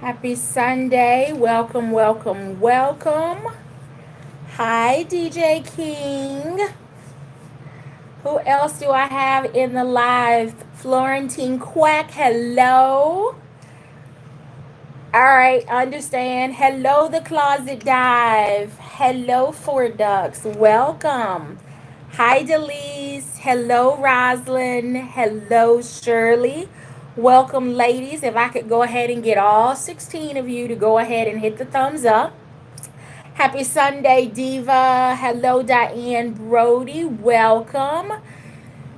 Happy Sunday. Welcome, welcome, welcome. Hi, DJ King. Who else do I have in the live? Florentine Quack, hello. All right, understand. Hello, the Closet Dive. Hello, Four Ducks. Welcome. Hi, Delise. Hello, Roslyn. Hello, Shirley. Welcome, ladies. If I could go ahead and get all 16 of you to go ahead and hit the thumbs up. Happy Sunday, Diva. Hello, Diane Brody. Welcome.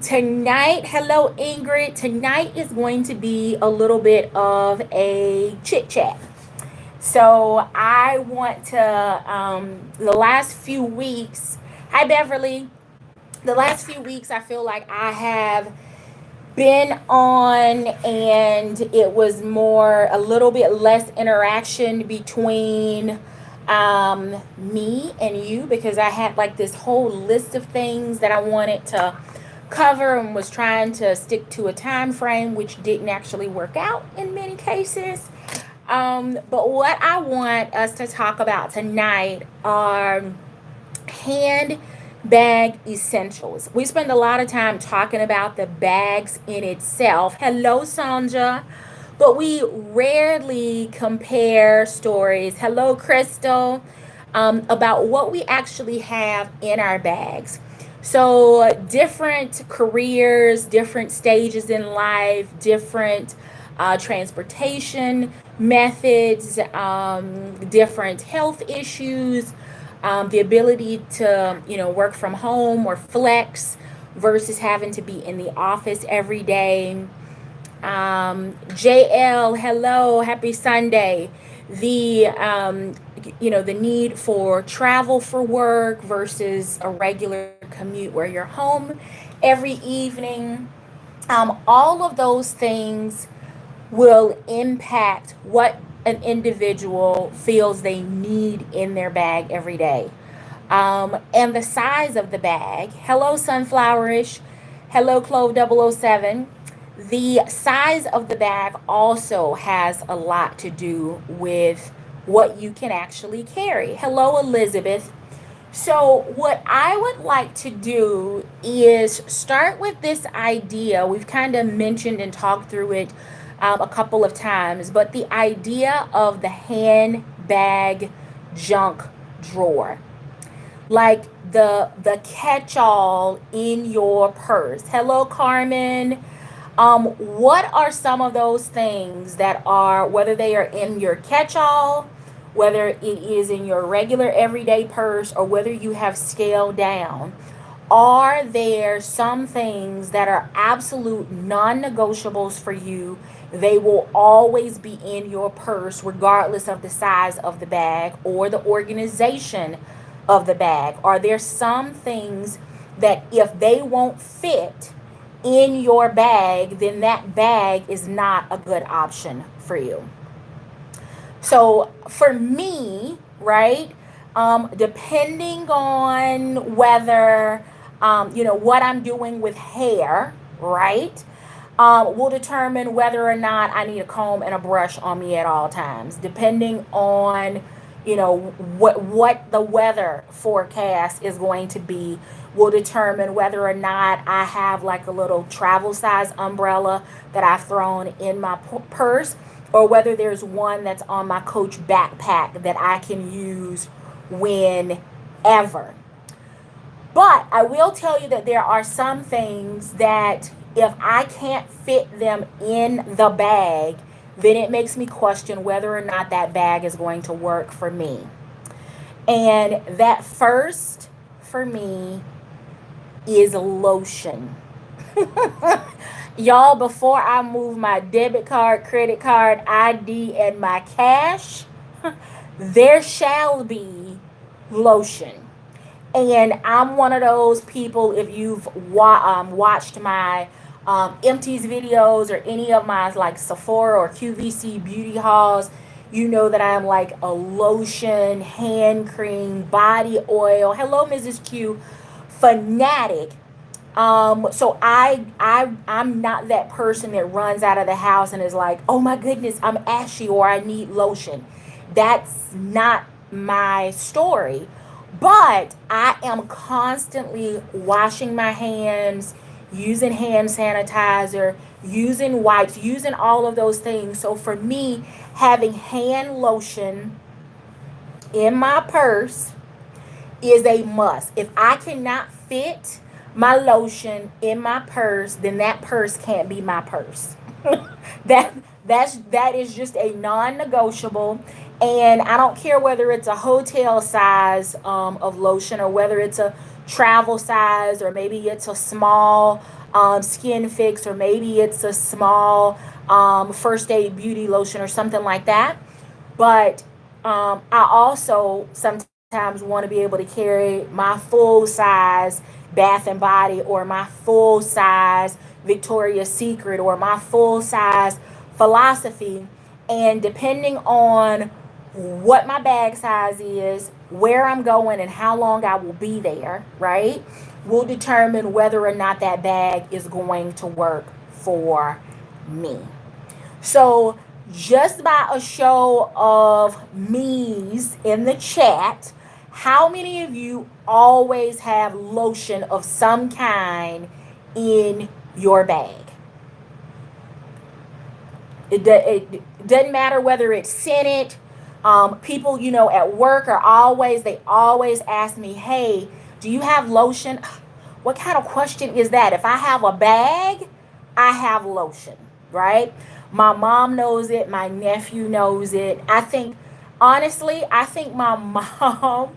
Tonight, hello, Ingrid. Tonight is going to be a little bit of a chit chat. So I want to, the last few weeks, hi, Beverly. The last few weeks, I feel like I have been on, and it was more a little bit less interaction between me and you, because I had like this whole list of things that I wanted to cover and was trying to stick to a time frame, which didn't actually work out in many cases. But what I want us to talk about tonight are handbag essentials. We spend a lot of time talking about the bags in itself. Hello, Sandra. But we rarely compare stories. Hello, Crystal. About what we actually have in our bags. So, different careers, different stages in life, different transportation methods, different health issues, the ability to, work from home or flex versus having to be in the office every day. JL, hello, happy Sunday. The need for travel for work versus a regular commute where you're home every evening. All of those things will impact what an individual feels they need in their bag every day. And the size of the bag. Hello, Sunflowerish. Hello, Clove 007. The size of the bag also has a lot to do with what you can actually carry. Hello, Elizabeth. So, what I would like to do is start with this idea. We've kind of mentioned and talked through it a couple of times, but the idea of the handbag junk drawer, like the catch-all in your purse. Hello, Carmen. What are some of those things that are, whether they are in your catch-all, whether it is in your regular everyday purse, or whether you have scaled down, are there some things that are absolute non-negotiables for you? They will always be in your purse, regardless of the size of the bag or the organization of the bag. Are there some things that if they won't fit in your bag, then that bag is not a good option for you? So for me, right, depending on whether, what I'm doing with hair, right, will determine whether or not I need a comb and a brush on me at all times, depending on, what the weather forecast is going to be, will determine whether or not I have like a little travel size umbrella that I've thrown in my purse, or whether there's one that's on my Coach backpack that I can use whenever. But I will tell you that there are some things that if I can't fit them in the bag, then it makes me question whether or not that bag is going to work for me. And that first for me is lotion. Y'all, before I move my debit card, credit card, ID, and my cash, there shall be lotion. And I'm one of those people, if you've watched my empties videos or any of my like Sephora or QVC beauty hauls, you know that I'm like a lotion, hand cream, body oil, hello Mrs. Q, fanatic. So I'm not that person that runs out of the house and is like, oh my goodness, I'm ashy or I need lotion. That's not my story. But I am constantly washing my hands, using hand sanitizer, using wipes, using all of those things. So for me, having hand lotion in my purse is a must. If I cannot fit my lotion in my purse, then that purse can't be my purse. that that is just a non-negotiable. And I don't care whether it's a hotel size of lotion or whether it's a travel size or maybe it's a small skin fix or maybe it's a small first aid beauty lotion or something like that. But I also sometimes want to be able to carry my full size Bath and Body or my full size Victoria's Secret or my full size Philosophy. And depending on what my bag size is, where I'm going, and how long I will be there, right, will determine whether or not that bag is going to work for me. So, just by a show of me's in the chat, how many of you always have lotion of some kind in your bag? It doesn't matter whether it's scented. People, at work they always ask me, hey, do you have lotion? What kind of question is that? If I have a bag, I have lotion, right? My mom knows it. My nephew knows it. I think my mom,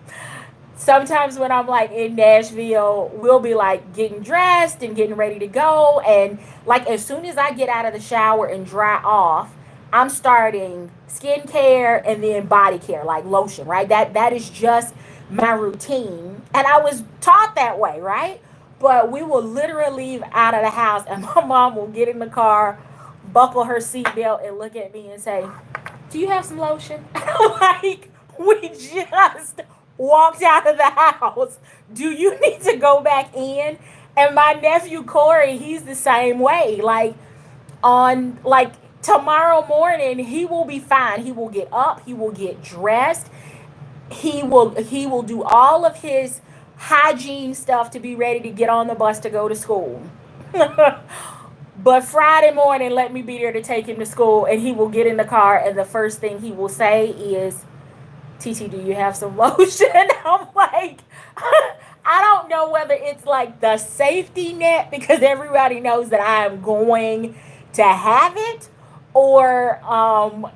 sometimes when I'm like in Nashville, we'll be like getting dressed and getting ready to go. And like as soon as I get out of the shower and dry off, I'm starting skincare and then body care, like lotion, right? That is just my routine. And I was taught that way, right? But we will literally leave out of the house and my mom will get in the car, buckle her seatbelt, and look at me and say, do you have some lotion? Like, we just walked out of the house. Do you need to go back in? And my nephew Corey, he's the same way. Like tomorrow morning, he will be fine. He will get up, he will get dressed, he will do all of his hygiene stuff to be ready to get on the bus to go to school. But Friday morning, let me be there to take him to school, and he will get in the car, and the first thing he will say is, TT, do you have some lotion? I'm like, I don't know whether it's like the safety net because everybody knows that I am going to have it, or,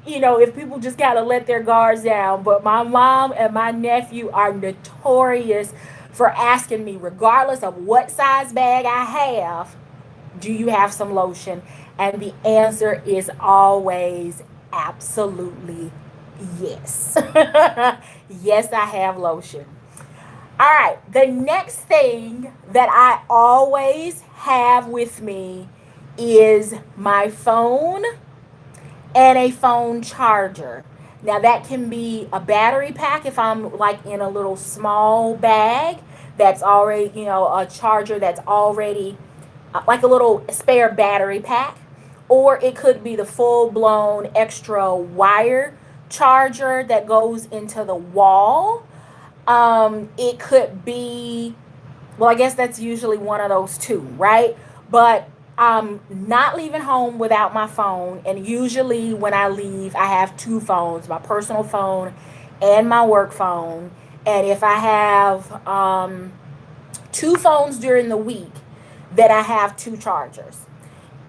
if people just got to let their guards down. But my mom and my nephew are notorious for asking me, regardless of what size bag I have, do you have some lotion? And the answer is always absolutely yes. Yes, I have lotion. All right, the next thing that I always have with me is my phone and a phone charger. Now, that can be a battery pack if I'm like in a little small bag that's already, a charger that's already like a little spare battery pack, or it could be the full blown extra wire charger that goes into the wall. It could be, well, I guess that's usually one of those two, right? But I'm not leaving home without my phone. And usually when I leave, I have two phones, my personal phone and my work phone. And if I have two phones during the week, then I have two chargers.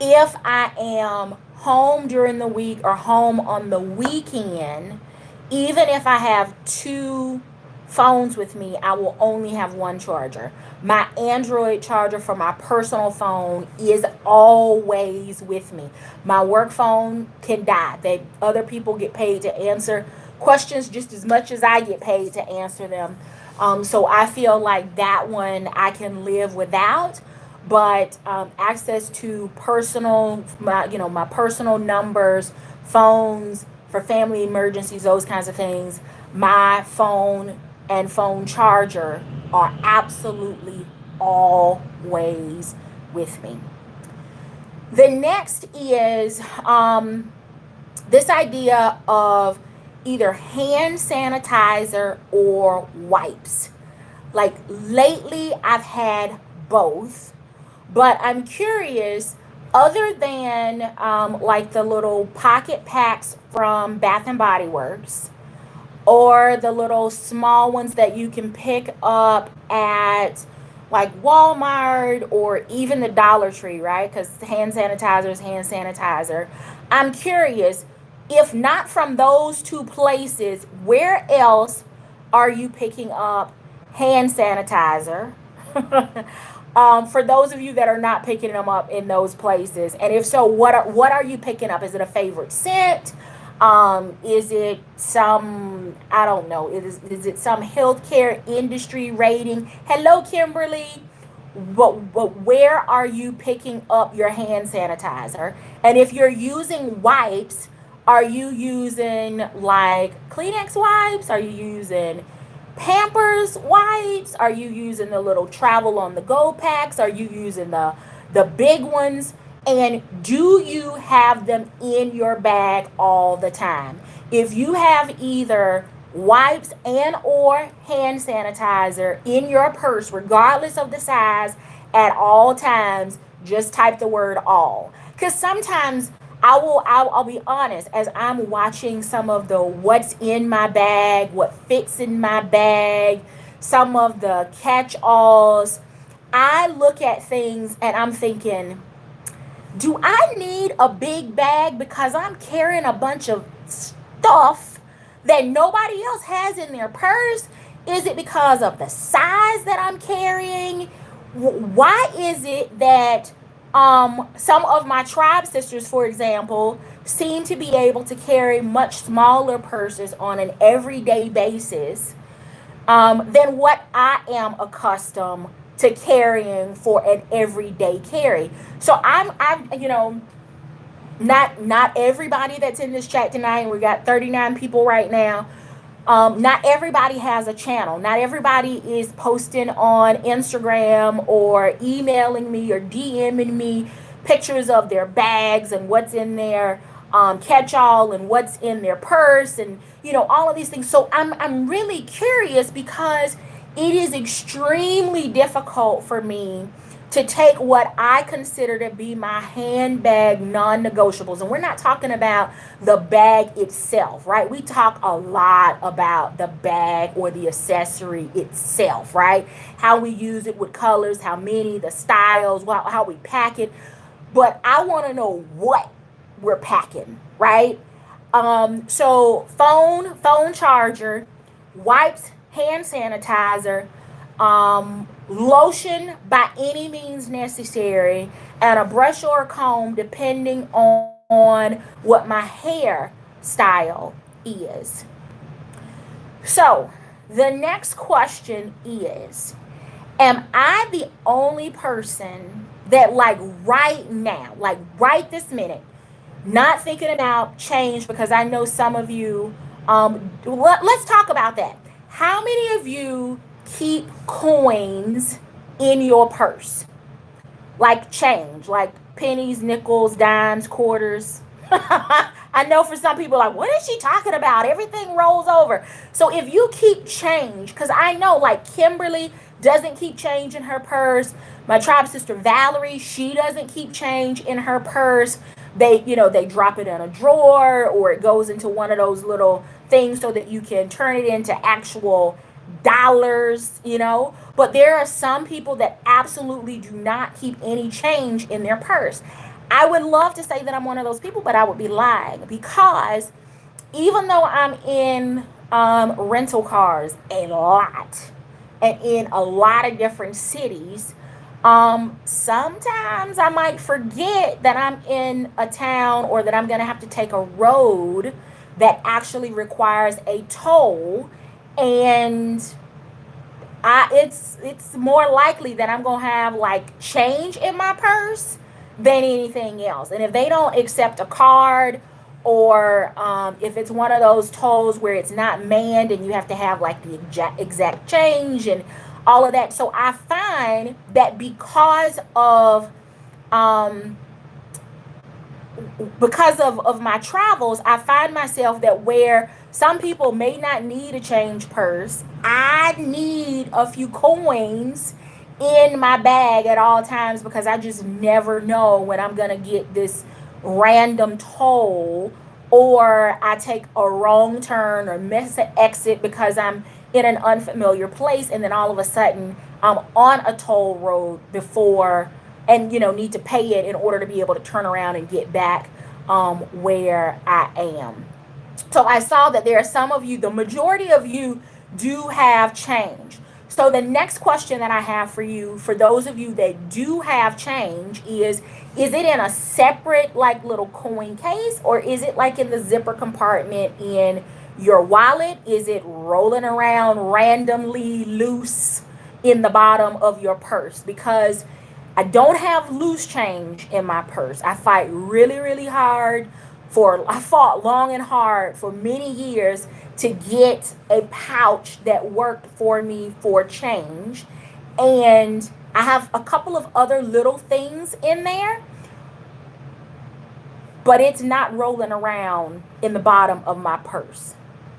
If I am home during the week or home on the weekend, even if I have two phones with me, I will only have one charger. My Android charger for my personal phone is always with me. My work phone can die. Other people get paid to answer questions just as much as I get paid to answer them. So I feel like that one I can live without. But access to my personal numbers, phones for family emergencies, those kinds of things, my phone and phone charger are absolutely always with me. The next is this idea of either hand sanitizer or wipes. Like lately, I've had both, but I'm curious. Other than like the little pocket packs from Bath and Body Works, or the little small ones that you can pick up at like Walmart or even the Dollar Tree, right? Because hand sanitizer is hand sanitizer. I'm curious, if not from those two places, where else are you picking up hand sanitizer? For those of you that are not picking them up in those places, and if so, what are you picking up? Is it a favorite scent? Is it some, I don't know, is it some healthcare industry rating? Hello, Kimberly. But where are you picking up your hand sanitizer? And if you're using wipes, are you using like Kleenex wipes? Are you using Pampers wipes? Are you using the little travel on the go packs? Are you using the big ones? And do you have them in your bag all the time? If you have either wipes and or hand sanitizer in your purse, regardless of the size, at all times, just type the word all. Because sometimes I'll be honest, as I'm watching some of the what's in my bag, what fits in my bag, some of the catch-alls, I look at things and I'm thinking, do I need a big bag because I'm carrying a bunch of stuff that nobody else has in their purse? Is it because of the size that I'm carrying? Why is it that some of my tribe sisters, for example, seem to be able to carry much smaller purses on an everyday basis than what I am accustomed to carrying for an everyday carry? So I'm not everybody that's in this chat tonight. We got 39 people right now. Not everybody has a channel. Not everybody is posting on Instagram or emailing me or DMing me pictures of their bags and what's in their catch-all and what's in their purse and all of these things. So I'm really curious because it is extremely difficult for me to take what I consider to be my handbag non-negotiables. And we're not talking about the bag itself, right? We talk a lot about the bag or the accessory itself, right? How we use it with colors, how many, the styles, how we pack it. But I want to know what we're packing, right? So phone charger, wipes, hand sanitizer, lotion by any means necessary, and a brush or a comb depending on what my hair style is. So the next question is, am I the only person that like right now, like right this minute, not thinking about change? Because I know some of you, let's talk about that. How many of you keep coins in your purse? Like change, like pennies, nickels, dimes, quarters. I know for some people, like, what is she talking about? Everything rolls over. So if you keep change, because I know like Kimberly doesn't keep change in her purse. My tribe sister Valerie, she doesn't keep change in her purse. They drop it in a drawer or it goes into one of those little things so that you can turn it into actual dollars. But there are some people that absolutely do not keep any change in their purse. I would love to say that I'm one of those people, but I would be lying, because even though I'm in rental cars a lot and in a lot of different cities, sometimes I might forget that I'm in a town or that I'm going to have to take a road that actually requires a toll, and it's more likely that I'm going to have like change in my purse than anything else. And if they don't accept a card, or if it's one of those tolls where it's not manned and you have to have like the exact change and all of that. So I find that um, of my travels, I find myself that where some people may not need a change purse, I need a few coins in my bag at all times because I just never know when I'm gonna get this random toll, or I take a wrong turn or miss an exit because I'm in an unfamiliar place, and then all of a sudden I'm on a toll road before, and need to pay it in order to be able to turn around and get back where I am. So I saw that there are some of you, the majority of you do have change. So the next question that I have for you, for those of you that do have change, is it in a separate like little coin case, or is it like in the zipper compartment in your wallet? Is it rolling around randomly loose in the bottom of your purse? Because I don't have loose change in my purse. I fight really, really hard I fought long and hard for many years to get a pouch that worked for me for change. And I have a couple of other little things in there, but it's not rolling around in the bottom of my purse.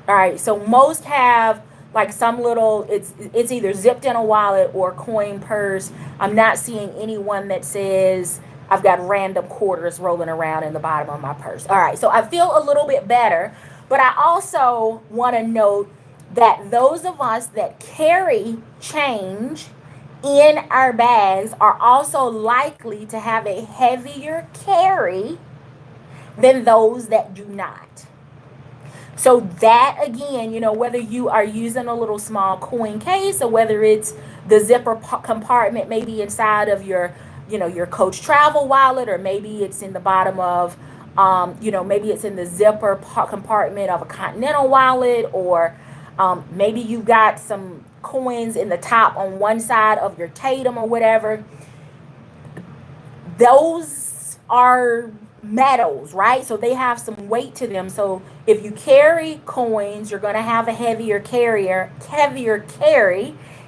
All right, so most have like some little, it's either zipped in a wallet or coin purse. I'm not seeing anyone that says I've got random quarters rolling around in the bottom of my purse. All right, so I feel a little bit better, but I also want to note that those of us that carry change in our bags are also likely to have a heavier carry than those that do not. So that again, whether you are using a little small coin case or whether it's the zipper compartment, maybe inside of your Coach travel wallet, or maybe it's in the bottom of, maybe it's in the zipper compartment of a Continental wallet, or maybe you got some coins in the top on one side of your Tatum or whatever. Those are metals, right? So they have some weight to them. So if you carry coins, you're going to have a heavier carry.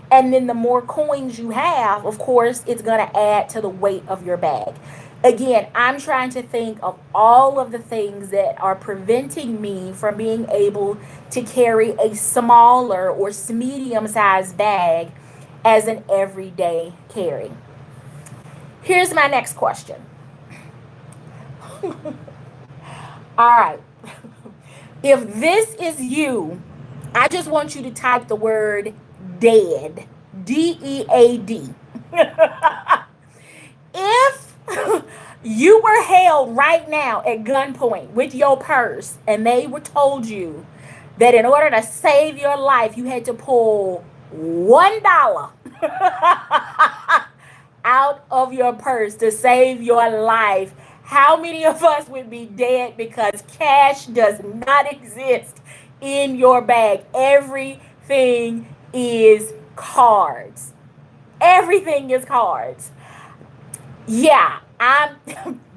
And then the more coins you have, of course, it's going to add to the weight of your bag. Again, I'm trying to think of all of the things that are preventing me from being able to carry a smaller or medium sized bag as an everyday carry. Here's my next question. All right. If this is you, I just want you to type the word dead. DEAD. If you were held right now at gunpoint with your purse and they were told you that in order to save your life, you had to pull $1 out of your purse to save your life, how many of us would be dead because cash does not exist in your bag? Everything is cards. Everything is cards. Yeah, I'm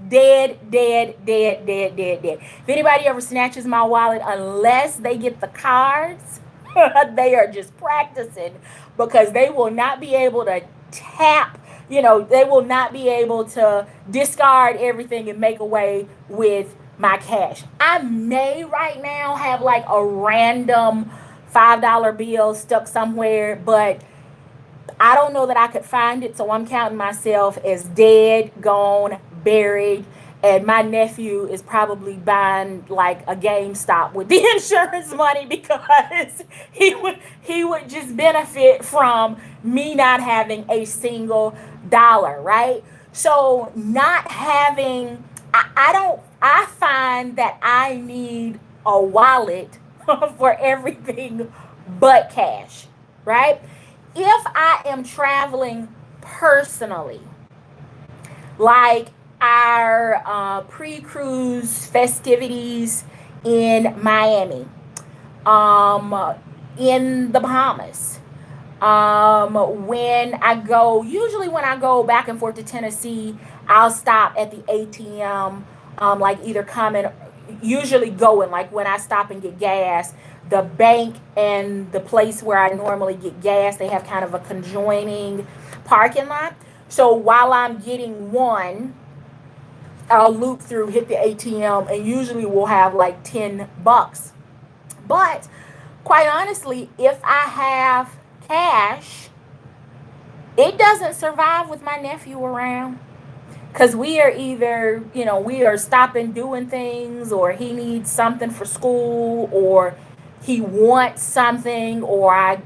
dead. If anybody ever snatches my wallet, unless they get the cards, they are just practicing, because they will not be able to tap, they will not be able to discard everything and make away with my cash. I may right now have like a random $5 bill stuck somewhere, but I don't know that I could find it, so I'm counting myself as dead, gone, buried. And my nephew is probably buying like a GameStop with the insurance money, because he would just benefit from me not having a single dollar, right? So not having, I find that I need a wallet for everything but cash, right? If I am traveling personally, like our pre-cruise festivities in Miami, in the Bahamas, when I go back and forth to Tennessee, I'll stop at the ATM, like either coming, usually going, like when I stop and get gas, the bank and the place where I normally get gas, they have kind of a conjoining parking lot. So while I'm getting one, I'll loop through, hit the ATM, and usually we'll have like $10. But quite honestly, if I have cash, it doesn't survive with my nephew around. Because we are either, we are stopping doing things, or he needs something for school, or he wants something, or I,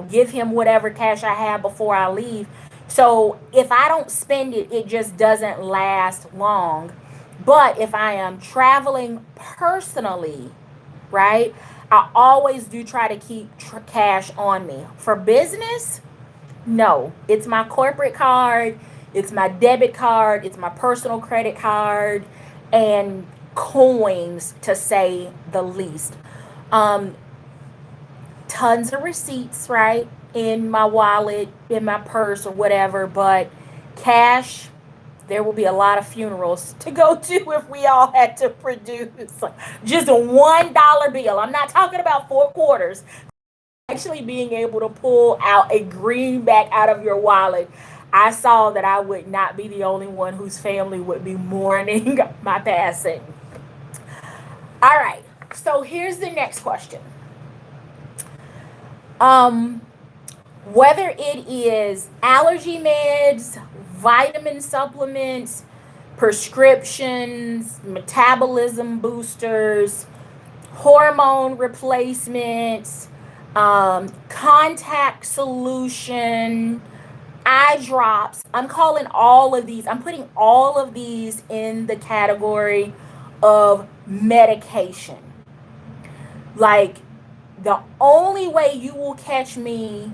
give him whatever cash I have before I leave. So if I don't spend it, it just doesn't last long. But if I am traveling personally, right, I always do try to keep cash on me. For business, no, it's my corporate card, it's my debit card, it's my personal credit card, and coins, to say the least. Um, Tons of receipts, right, in my wallet, in my purse, or whatever, but cash, there will be a lot of funerals to go to if we all had to produce just a $1 bill. I'm not talking about four quarters. Actually being able to pull out a greenback out of your wallet, I saw that I would not be the only one whose family would be mourning my passing. All right, so here's the next question. Whether it is allergy meds, vitamin supplements, prescriptions, metabolism boosters, hormone replacements, contact solution, eye drops. I'm putting all of these in the category of medication. Like, the only way you will catch me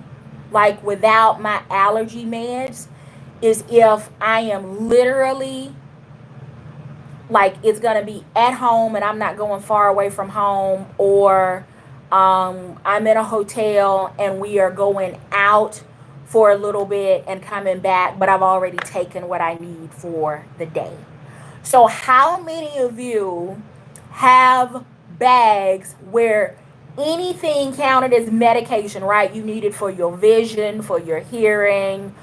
like without my allergy meds is if I am literally, like, it's going to be at home and I'm not going far away from home, or I'm in a hotel and we are going out for a little bit and coming back, but I've already taken what I need for the day. So how many of you have bags where anything counted as medication, right? You need it for your vision, for your hearing,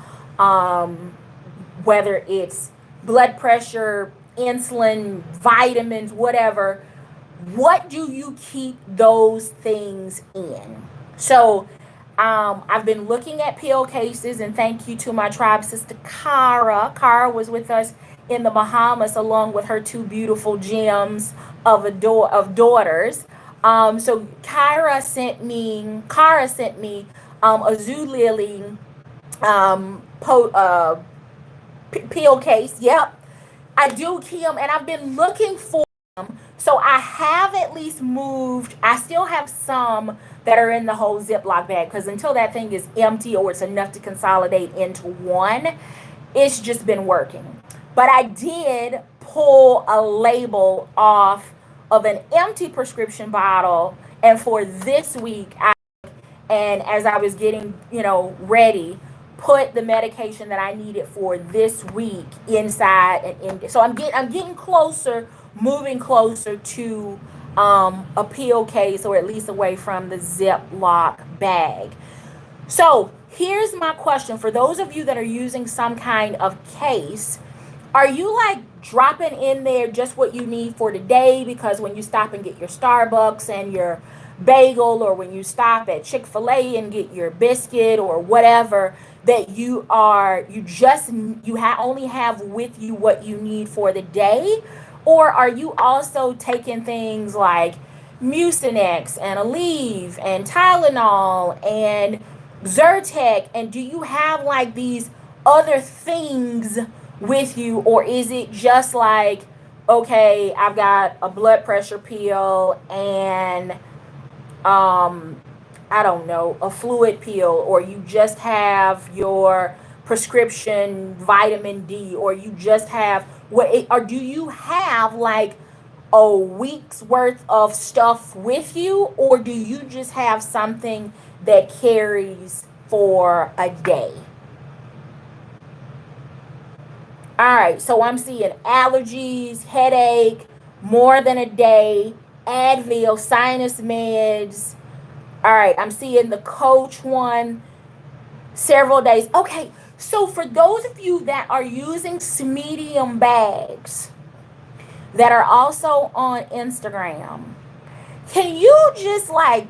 whether it's blood pressure, insulin, vitamins, whatever. What do you keep those things in? So I've been looking at pill cases, and thank you to my tribe sister Kara. Kara was with us in the Bahamas along with her two beautiful gems of daughters. So Kara sent me a Zulily pill case. Yep, I do keep them, and I've been looking for them. So I have at least moved. I still have some that are in the whole Ziploc bag, because until that thing is empty or it's enough to consolidate into one, it's just been working. But I did pull a label off of an empty prescription bottle, and for this week, and as I was getting, ready, put the medication that I needed for this week inside and in. So I'm getting closer, moving closer to a pill case, or at least away from the Ziploc bag. So here's my question for those of you that are using some kind of case. Are you like dropping in there just what you need for today? Because when you stop and get your Starbucks and your bagel, or when you stop at Chick-fil-A and get your biscuit or whatever, that you only have with you what you need for the day? Or are you also taking things like Mucinex and Aleve and Tylenol and Zyrtec, and do you have like these other things with you? Or is it just like, okay, I've got a blood pressure pill and I don't know, a fluid pill, or you just have your prescription vitamin D, or you just have or do you have like a week's worth of stuff with you, or do you just have something that carries for a day? All right, so I'm seeing allergies, headache, more than a day, Advil, sinus meds, All right, I'm seeing the Coach one, several days. Okay, so for those of you that are using medium bags that are also on Instagram, can you just like,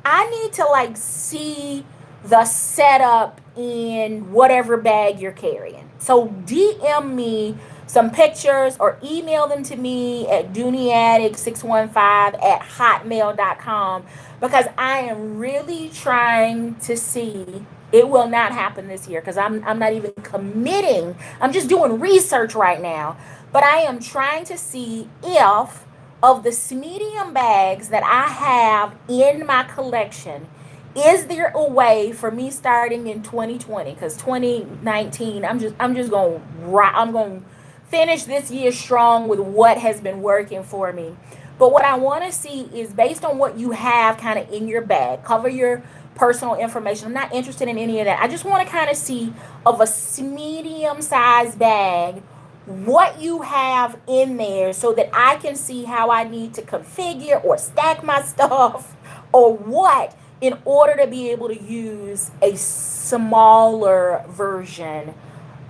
I need to like see the setup in whatever bag you're carrying. So DM me some pictures or email them to me at dooneyaddict615@hotmail.com, because I am really trying to see. It will not happen this year because I'm not even committing. I'm just doing research right now. But I am trying to see if of the medium bags that I have in my collection, is there a way for me starting in 2020, because 2019 I'm just going to I'm going to finish this year strong with what has been working for me. But what I want to see is, based on what you have kind of in your bag, cover your personal information. I'm not interested in any of that. I just want to kind of see of a medium sized bag what you have in there, so that I can see how I need to configure or stack my stuff or what, in order to be able to use a smaller version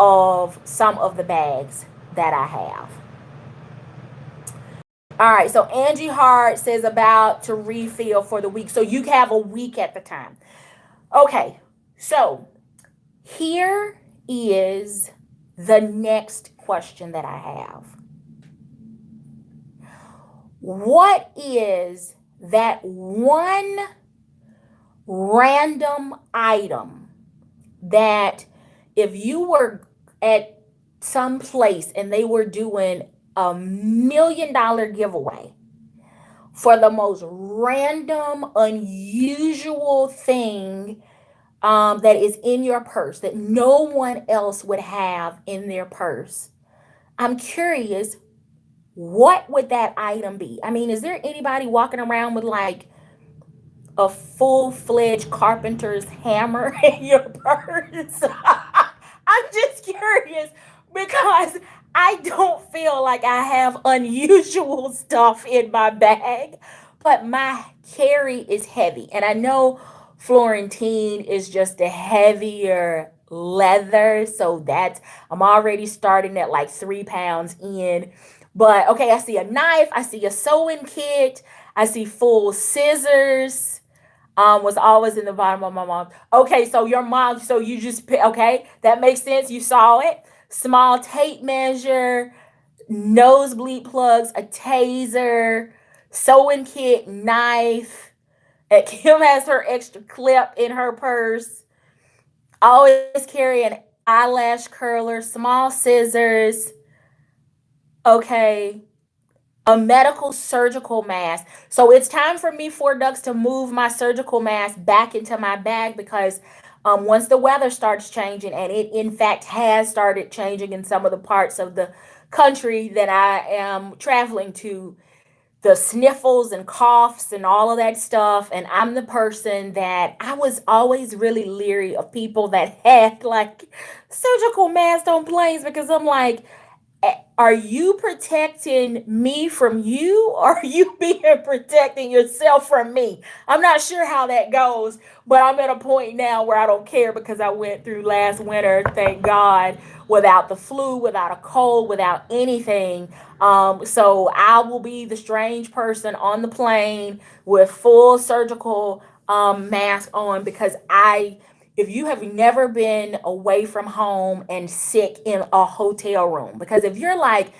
of some of the bags that I have. All right, so Angie Hart says about to refill for the week. So you have a week at the time. Okay, so here is the next question that I have. What is that one random item that, if you were at some place and they were doing $1 million giveaway for the most random, unusual thing that is in your purse that no one else would have in their purse? I'm curious, what would that item be? I mean, is there anybody walking around with like a full-fledged carpenter's hammer in your purse? I'm just curious, because I don't feel like I have unusual stuff in my bag, but my carry is heavy. And I know Florentine is just a heavier leather. So that's, I'm already starting at like 3 pounds in. But okay, I see a knife, I see a sewing kit, I see full scissors. Was always in the bottom of my mom. Okay, so your mom, so you just, okay, that makes sense. You saw it. Small tape measure, nosebleed plugs, a taser, sewing kit, knife. Kim has her extra clip in her purse. Always carry an eyelash curler, small scissors. Okay, a medical surgical mask. So it's time for me, Four Ducks, to move my surgical mask back into my bag, because once the weather starts changing, and it in fact has started changing in some of the parts of the country that I am traveling to, the sniffles and coughs and all of that stuff. And I'm the person that, I was always really leery of people that had like surgical masks on planes, because I'm like, are you protecting me from you, or are you being protecting yourself from me? I'm not sure how that goes, but I'm at a point now where I don't care, because I went through last winter, thank God, without the flu, without a cold, without anything. So I will be the strange person on the plane with full surgical mask on, because if you have never been away from home and sick in a hotel room, because if you're like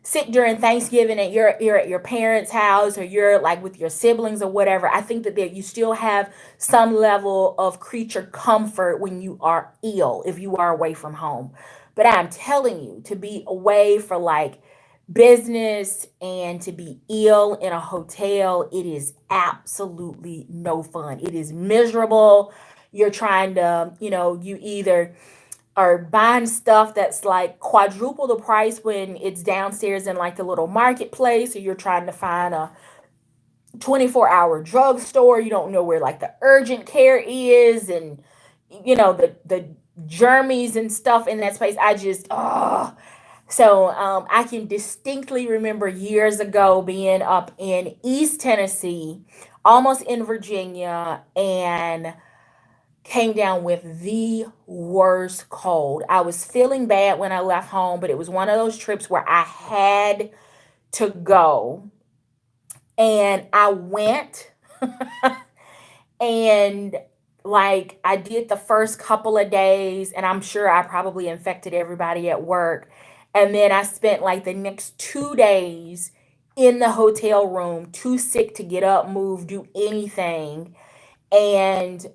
sick during Thanksgiving and you're at your parents' house, or you're like with your siblings or whatever, I think that you still have some level of creature comfort when you are ill, if you are away from home. But I'm telling you, to be away for like business and to be ill in a hotel, it is absolutely no fun. It is miserable. You're trying to, you either are buying stuff that's like quadruple the price when it's downstairs in like the little marketplace, or you're trying to find a 24-hour drugstore. You don't know where like the urgent care is, and the germies and stuff in that space. I just, oh. So I can distinctly remember years ago being up in East Tennessee almost in Virginia, and came down with the worst cold. I was feeling bad when I left home, but it was one of those trips where I had to go. And I went and like I did the first couple of days, and I'm sure I probably infected everybody at work. And then I spent like the next 2 days in the hotel room, too sick to get up, move, do anything. And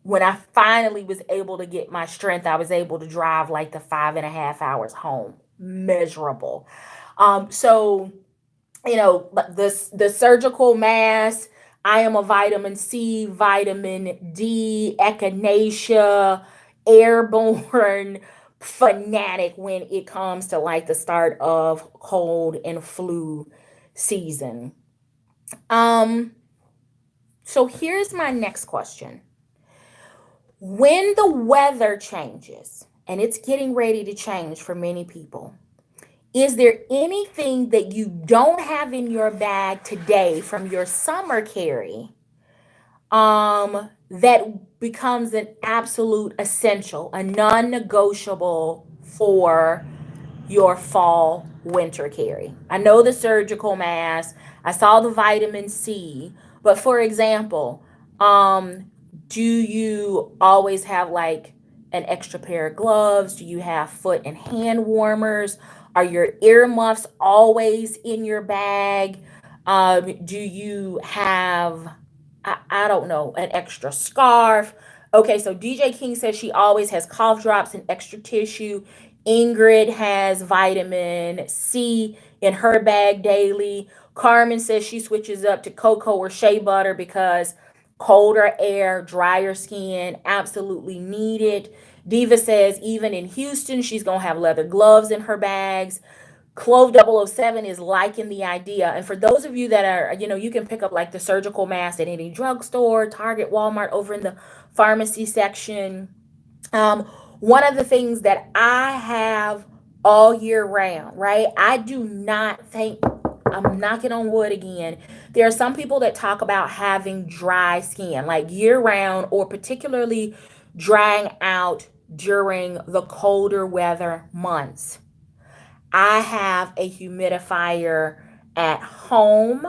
when I finally was able to get my strength, I was able to drive like the 5.5 hours home. Miserable. So the surgical mask. I am a vitamin C, vitamin D, echinacea, airborne fanatic when it comes to like the start of cold and flu season. Um, so here's my next question. When the weather changes, and it's getting ready to change for many people, is there anything that you don't have in your bag today from your summer carry that becomes an absolute essential, a non-negotiable for your fall winter carry? I know the surgical mask, I saw the vitamin C, but for example, um, do you always have like an extra pair of gloves? Do you have foot and hand warmers? Are your earmuffs always in your bag? Do you have, I don't know, an extra scarf? Okay, so DJ King says she always has cough drops and extra tissue. Ingrid has vitamin C in her bag daily. Carmen says she switches up to cocoa or shea butter because colder air, drier skin, absolutely needed. Diva says even in Houston, she's going to have leather gloves in her bags. Clove 007 is liking the idea. And for those of you that are, you can pick up like the surgical mask at any drugstore, Target, Walmart, over in the pharmacy section. Um, One of the things that I have all year round, right? I do not think, I'm knocking on wood again. There are some people that talk about having dry skin, like year round, or particularly drying out during the colder weather months. I have a humidifier at home.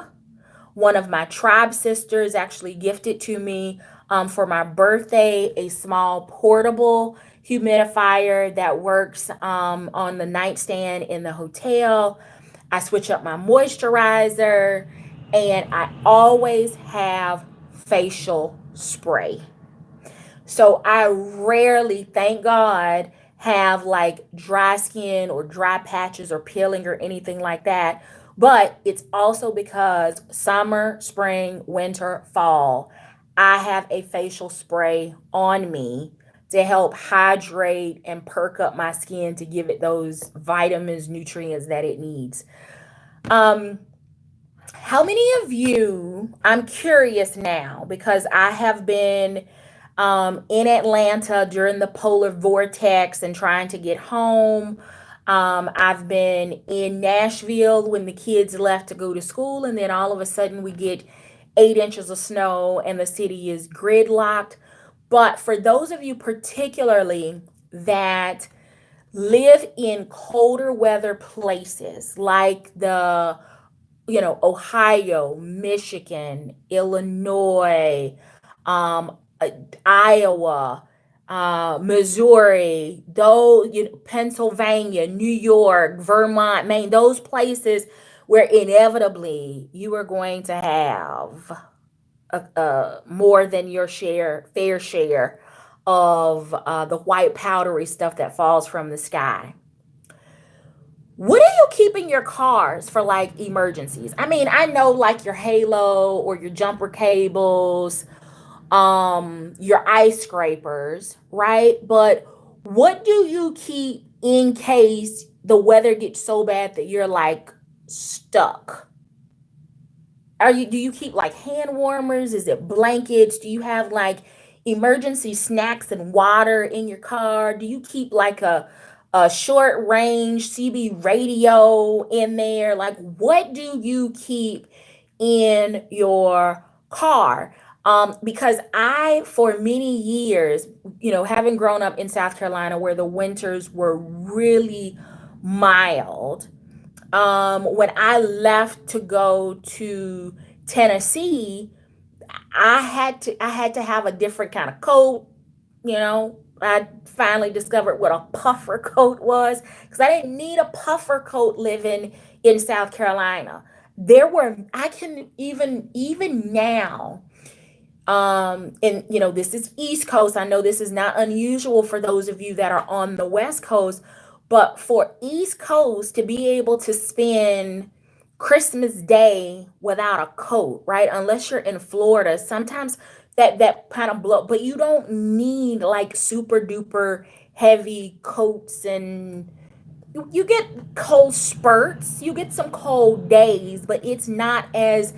One of my tribe sisters actually gifted to me for my birthday a small portable humidifier that works on the nightstand in the hotel. I switch up my moisturizer, and I always have facial spray. So I rarely, thank God, have like dry skin or dry patches or peeling or anything like that. But it's also because summer, spring, winter, fall, I have a facial spray on me to help hydrate and perk up my skin to give it those vitamins, nutrients that it needs. Um, how many of you, I'm curious now because I have been in Atlanta during the polar vortex and trying to get home. I've been in Nashville when the kids left to go to school, and then all of a sudden we get 8 inches of snow and the city is gridlocked. But for those of you, particularly that live in colder weather places like Ohio, Michigan, Illinois, Iowa, Missouri, those, Pennsylvania, New York, Vermont, Maine, those places where inevitably you are going to have more than your fair share of the white powdery stuff that falls from the sky. What are you keeping your cars for like emergencies? I mean, I know like your halo or your jumper cables, your ice scrapers, right? But what do you keep in case the weather gets so bad that you're like stuck? Do you keep like hand warmers? Is it blankets? Do you have like emergency snacks and water in your car? Do you keep like a short range CB radio in there? Like what do you keep in your car. Because for many years, having grown up in South Carolina where the winters were really mild, when I left to go to Tennessee, I had to have a different kind of coat. I finally discovered what a puffer coat was because I didn't need a puffer coat living in South Carolina. I can even now, and this is East Coast. I know this is not unusual for those of you that are on the West Coast, but for East Coast to be able to spend Christmas Day without a coat, right? Unless you're in Florida, sometimes that kind of blow, but you don't need like super duper heavy coats, and you get cold spurts, you get some cold days, but it's not as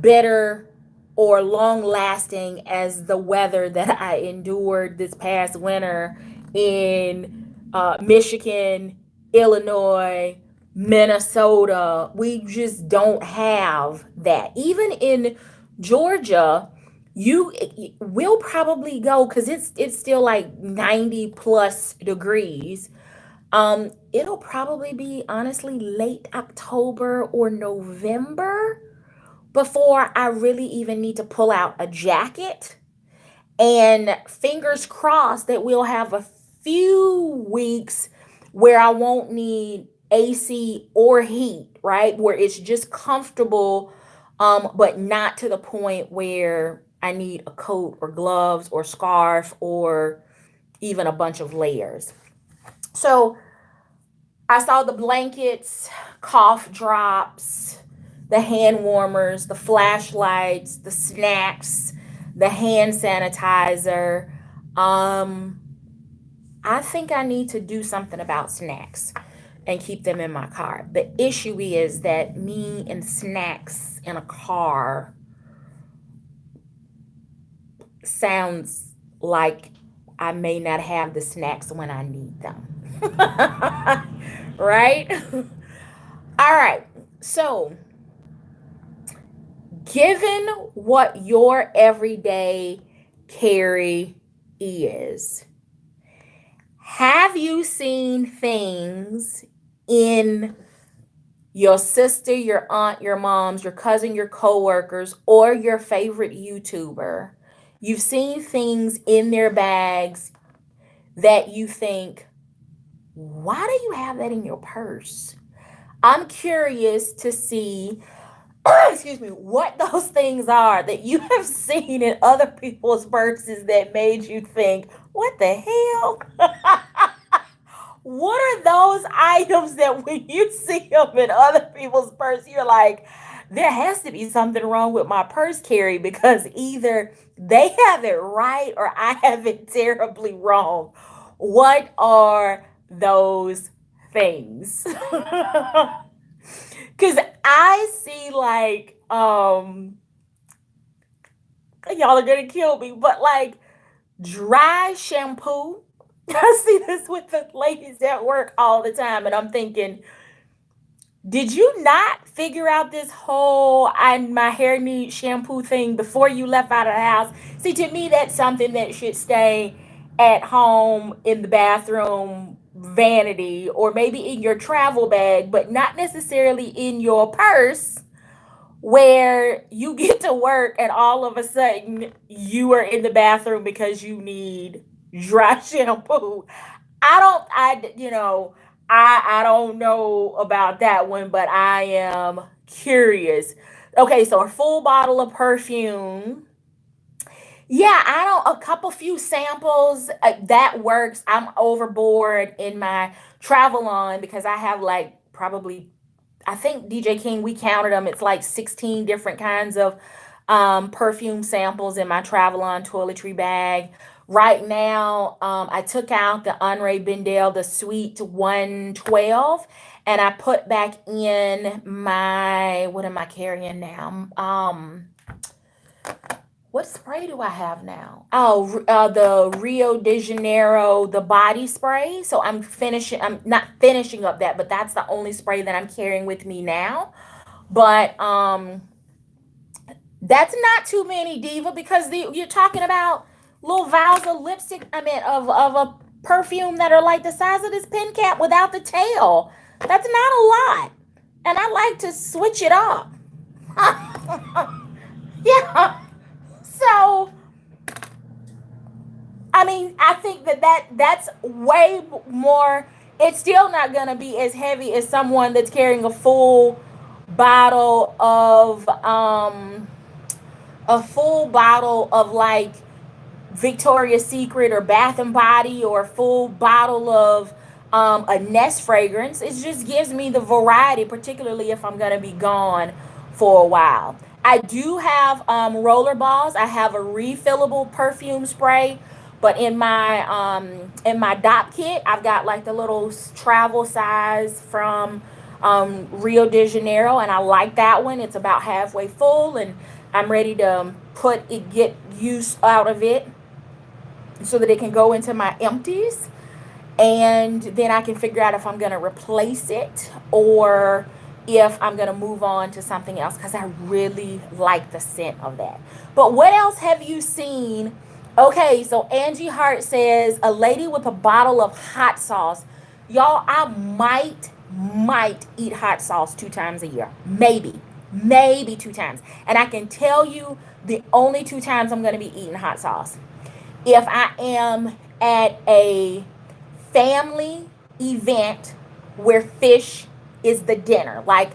bitter or long lasting as the weather that I endured this past winter in Michigan, Illinois, Minnesota. We just don't have that. Even in Georgia, you will probably go because it's still like 90 plus degrees. It'll probably be honestly late October or November before I really even need to pull out a jacket. And fingers crossed that we'll have a few weeks where I won't need AC or heat, right? Where it's just comfortable, but not to the point where I need a coat or gloves or scarf or even a bunch of layers. So I saw the blankets, cough drops, the hand warmers, the flashlights, the snacks, the hand sanitizer. Um, I think I need to do something about snacks and keep them in my car. The issue is that me and snacks in a car sounds like I may not have the snacks when I need them. Right? All right. So, given what your everyday carry is, have you seen things in your sister, your aunt, your mom's, your cousin, your coworkers, or your favorite YouTuber? You've seen things in their bags that you think, why do you have that in your purse? I'm curious to see, excuse me, what those things are that you have seen in other people's purses that made you think, what the hell? What are those items that when you see them in other people's purse, you're like, there has to be something wrong with my purse carry because either they have it right or I have it terribly wrong. What are those things? Because I see like, y'all are gonna kill me, but like dry shampoo. I see this with the ladies at work all the time, and I'm thinking, did you not figure out this whole my hair needs shampoo thing before you left out of the house? See, to me, that's something that should stay at home in the bathroom vanity or maybe in your travel bag, but not necessarily in your purse where you get to work and all of a sudden you are in the bathroom because you need dry shampoo. I don't know about that one, but I am curious. Okay, so a full bottle of perfume. Yeah, I don't, a couple few samples, that works. I'm overboard in my travel on because I have like probably, I think DJ King, we counted them. It's like 16 different kinds of perfume samples in my travel on toiletry bag. Right now, I took out the Henri Bendel, the Sweet 112, and I put back in my, what am I carrying now? What spray do I have now? Oh, the Rio de Janeiro, the body spray. So I'm not finishing up that, but that's the only spray that I'm carrying with me now. But That's not too many, Diva, because you're talking about little vials of lipstick, I mean, of a perfume that are like the size of this pen cap without the tail. That's not a lot. And I like to switch it up. Yeah. So, I mean, I think that's way more. It's still not going to be as heavy as someone that's carrying bottle of um a full bottle of like Victoria's Secret or Bath and Body, or a full bottle of a Nest fragrance. It just gives me the variety, particularly if I'm going to be gone for a while. I do have roller balls. I have a refillable perfume spray, but in my dop kit, I've got like the little travel size from Rio de Janeiro, and I like that one. It's about halfway full, and I'm ready to get use out of it so that it can go into my empties, and then I can figure out if I'm going to replace it or if I'm going to move on to something else, because I really like the scent of that. But what else have you seen? Okay, so Angie Hart says a lady with a bottle of hot sauce. Y'all, I might eat hot sauce 2 times a year. Maybe 2 times. And I can tell you the only 2 times I'm going to be eating hot sauce: if I am at a family event where fish is the dinner, like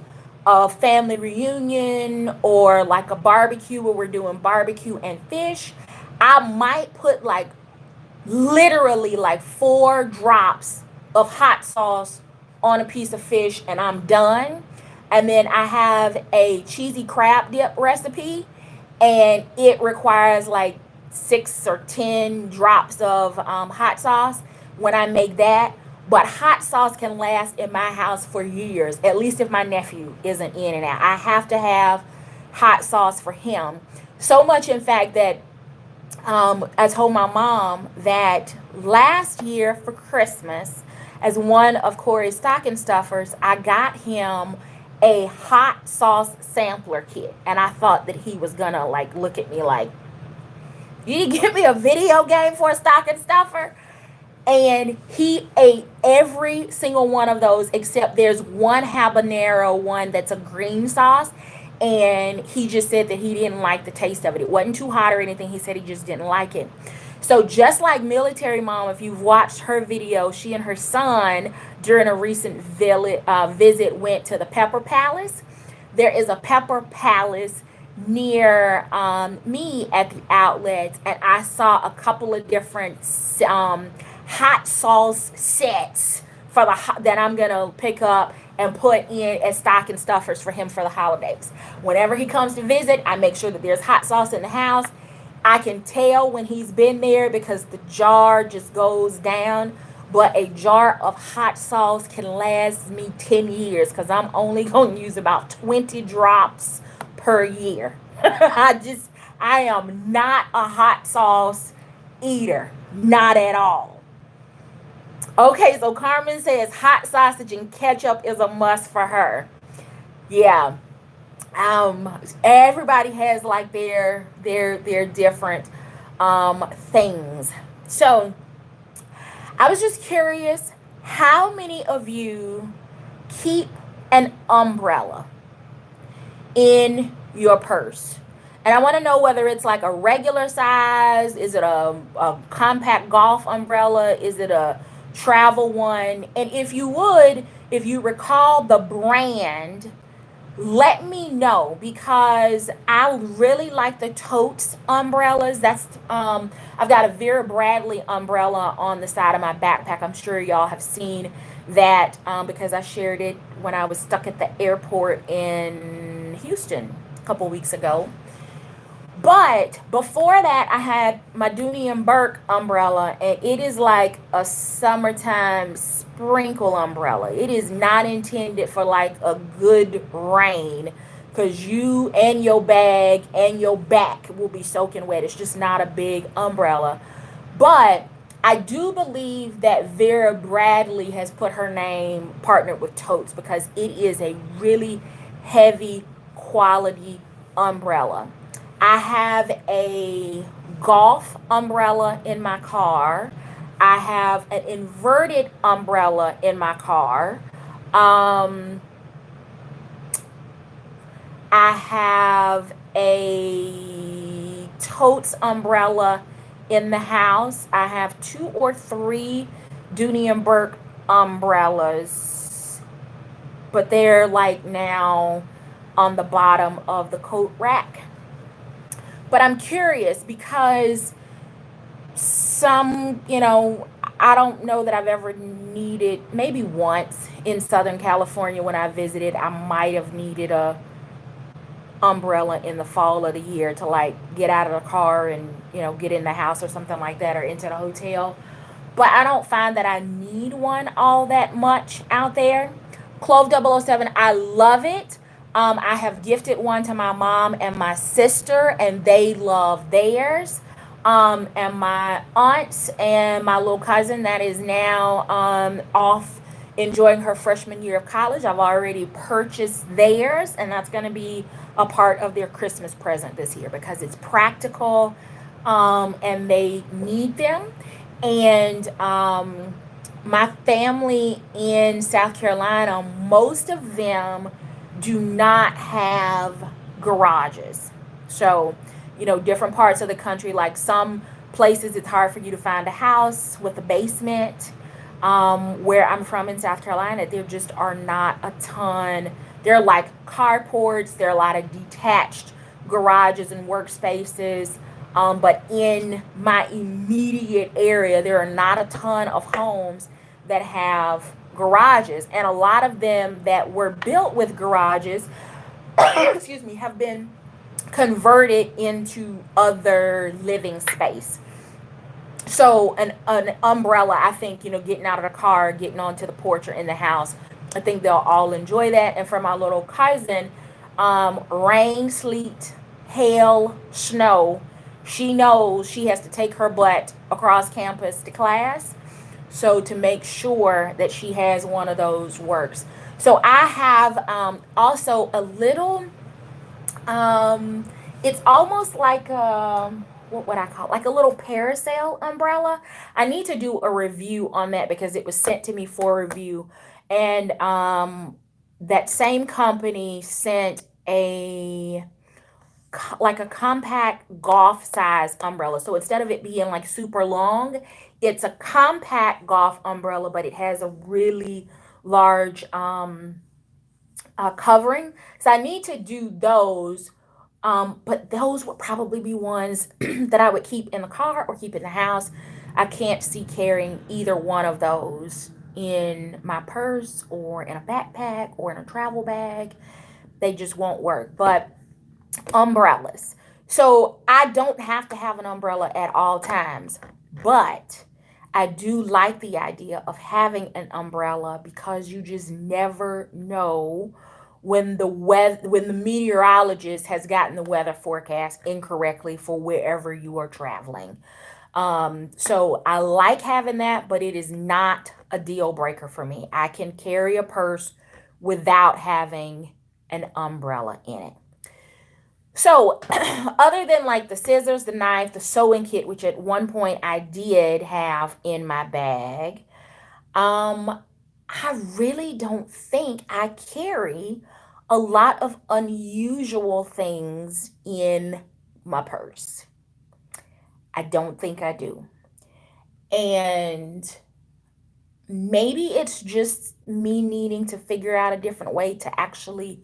a family reunion or like a barbecue where we're doing barbecue and fish, I might put like literally like 4 drops of hot sauce on a piece of fish and I'm done. And then I have a cheesy crab dip recipe, and it requires like 6 or 10 drops of hot sauce when I make that. But hot sauce can last in my house for years, at least if my nephew isn't in and out. I have to have hot sauce for him. So much, in fact, that I told my mom that last year for Christmas, as one of Corey's stocking stuffers, I got him a hot sauce sampler kit. And I thought that he was gonna like look at me like, you give me a video game for a stocking stuffer? And he ate every single one of those, except there's one habanero one that's a green sauce. And he just said that he didn't like the taste of it. It wasn't too hot or anything. He said he just didn't like it. So just like Military Mom, if you've watched her video, she and her son during a recent visit went to the Pepper Palace. There is a Pepper Palace near me at the outlets, and I saw a couple of different hot sauce sets for that I'm gonna pick up and put in as stocking stuffers for him for the holidays. Whenever he comes to visit, I make sure that there's hot sauce in the house. I can tell when he's been there because the jar just goes down. But a jar of hot sauce can last me 10 years because I'm only going to use about 20 drops per year. I am not a hot sauce eater. Not at all. Okay, so Carmen says hot sausage and ketchup is a must for her. Yeah. Everybody has like their different things. So I was just curious, how many of you keep an umbrella in your purse? And I want to know whether it's like a regular size, is it a compact golf umbrella, is it a travel one? And if you recall the brand, let me know, because I really like the totes umbrellas. I've got a Vera Bradley umbrella on the side of my backpack. I'm sure y'all have seen that because I shared it when I was stuck at the airport in Houston a couple weeks ago. But before that, I had my Dooney and Burke umbrella, and it is like a summertime sprinkle umbrella. It is not intended for like a good rain, because you and your bag and your back will be soaking wet. It's just not a big umbrella. But I do believe that Vera Bradley has put her name partnered with Totes, because it is a really heavy quality umbrella. I have a golf umbrella in my car. I have an inverted umbrella in my car. Um, I have a totes umbrella in the house. I have 2 or 3 Dooney and Burke umbrellas, but they're like now on the bottom of the coat rack. But I'm curious because I don't know that I've ever needed, maybe once in Southern California when I visited, I might have needed a umbrella in the fall of the year to like get out of the car and get in the house or something like that, or into the hotel. But I don't find that I need one all that much out there. Clove 007, I love it. I have gifted one to my mom and my sister, and they love theirs. And my aunts and my little cousin that is now off enjoying her freshman year of college, I've already purchased theirs, and that's going to be a part of their Christmas present this year because it's practical, and they need them. And my family in South Carolina, most of them do not have garages. So, different parts of the country, like some places, it's hard for you to find a house with a basement. Where I'm from in South Carolina, there just are not a ton. They're like carports, there are a lot of detached garages and workspaces. But in my immediate area, there are not a ton of homes that have garages. And a lot of them that were built with garages, excuse me, have been converted into other living space. So an umbrella, I think, getting out of the car, getting onto the porch or in the house, I think they'll all enjoy that. And for my little cousin, rain, sleet, hail, snow, she knows she has to take her butt across campus to class. So to make sure that she has one of those works. So I have also a little, it's almost like what would I call it? Like a little parasail umbrella. I need to do a review on that because it was sent to me for review, and that same company sent a like a compact golf size umbrella. So instead of it being like super long, it's a compact golf umbrella, but it has a really large covering. So I need to do those. But those would probably be ones that I would keep in the car or keep in the house. I can't see carrying either one of those in my purse or in a backpack or in a travel bag. They just won't work. But umbrellas. So I don't have to have an umbrella at all times, but I do like the idea of having an umbrella because you just never know when the meteorologist has gotten the weather forecast incorrectly for wherever you are traveling. So I like having that, but it is not a deal breaker for me. I can carry a purse without having an umbrella in it. So, other than like the scissors, the knife, the sewing kit, which at one point I did have in my bag, um, I really don't think I carry a lot of unusual things in my purse. I don't think I do. And maybe it's just me needing to figure out a different way to actually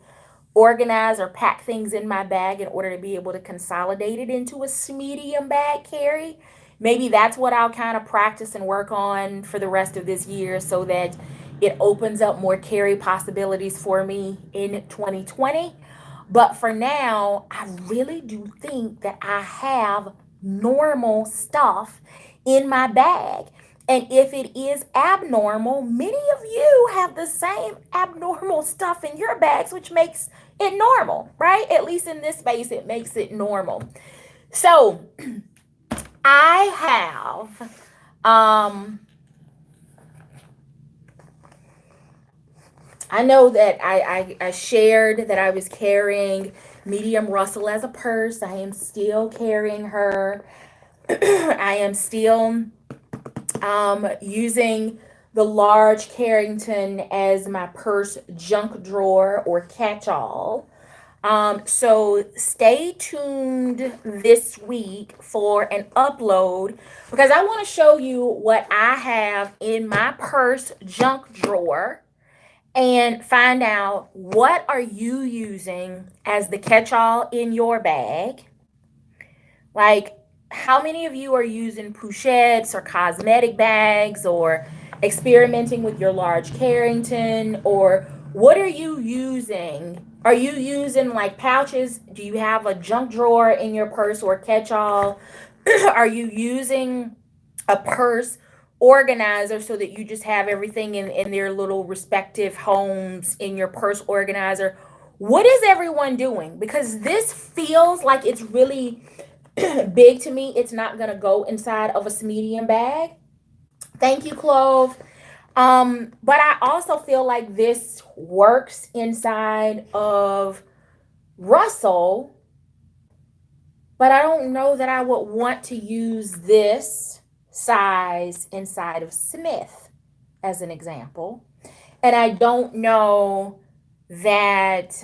organize or pack things in my bag in order to be able to consolidate it into a medium bag carry. Maybe that's what I'll kind of practice and work on for the rest of this year so that it opens up more carry possibilities for me in 2020. But for now, I really do think that I have normal stuff in my bag. And if it is abnormal, many of you have the same abnormal stuff in your bags, which makes it normal, right? At least in this space, it makes it normal. So I have I know that I shared that I was carrying medium Russell as a purse. I am still carrying her. I am still using the large Carrington as my purse junk drawer or catch-all. So stay tuned this week for an upload because I want to show you what I have in my purse junk drawer and find out what are you using as the catch-all in your bag. Like, how many of you are using pochettes or cosmetic bags or experimenting with your large Carrington? Or what are you using? Are you using like pouches? Do you have a junk drawer in your purse or catch all? Are you using a purse organizer so that you just have everything in their little respective homes in your purse organizer? What is everyone doing? Because this feels like it's really big to me. It's not gonna go inside of a medium bag. Thank you, Clove. But I also feel like this works inside of Russell, but I don't know that I would want to use this size inside of Smith as an example. And I don't know that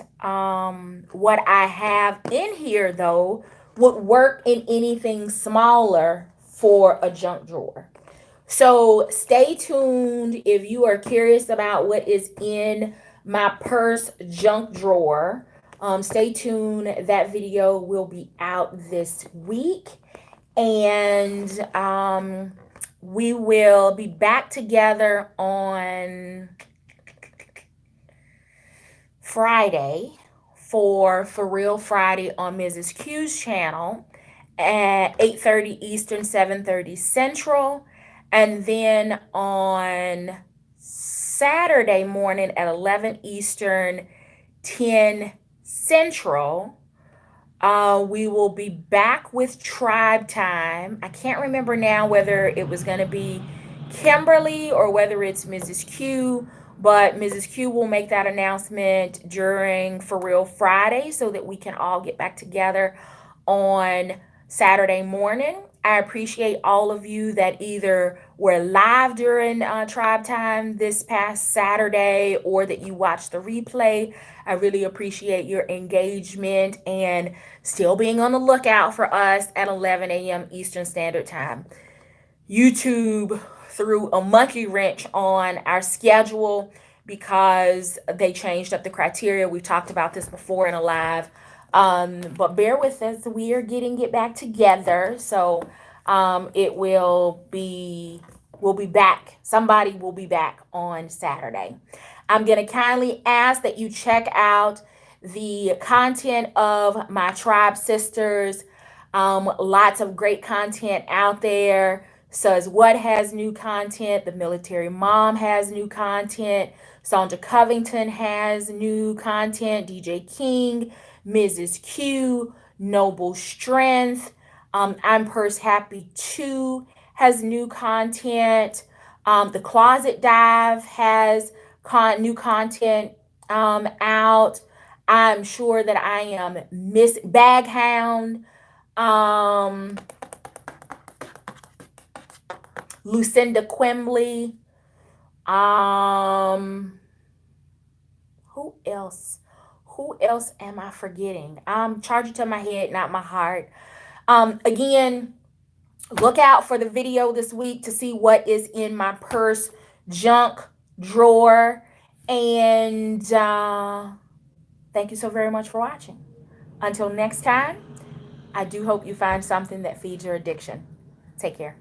what I have in here though would work in anything smaller for a junk drawer. So stay tuned if you are curious about what is in my purse junk drawer. Stay tuned. That video will be out this week. And we will be back together on Friday for Real Friday on Mrs. Q's channel at 8:30 Eastern, 7:30 Central. And then on Saturday morning at 11 Eastern, 10 Central, we will be back with Tribe Time. I can't remember now whether it was going to be Kimberly or whether it's Mrs. Q, but Mrs. Q will make that announcement during For Real Friday so that we can all get back together on Saturday morning. I appreciate all of you that either were live during Tribe Time this past Saturday or that you watched the replay. I really appreciate your engagement and still being on the lookout for us at 11 a.m. Eastern Standard Time. YouTube threw a monkey wrench on our schedule because they changed up the criteria. We've talked about this before in a live. But bear with us. We are getting it back together. So we'll be back. Somebody will be back on Saturday. I'm going to kindly ask that you check out the content of my Tribe Sisters. Lots of great content out there. Says What has new content. The Military Mom has new content. Sandra Covington has new content. DJ King, Mrs. Q, Noble Strength. I'm Purse Happy 2 has new content. The Closet Dive has new content out. I'm sure that I am Miss Baghound. Lucinda Quimbley. Who else? Who else am I forgetting? Charge it to my head, not my heart. Again, look out for the video this week to see what is in my purse junk drawer. And thank you so very much for watching. Until next time, I do hope you find something that feeds your addiction. Take care.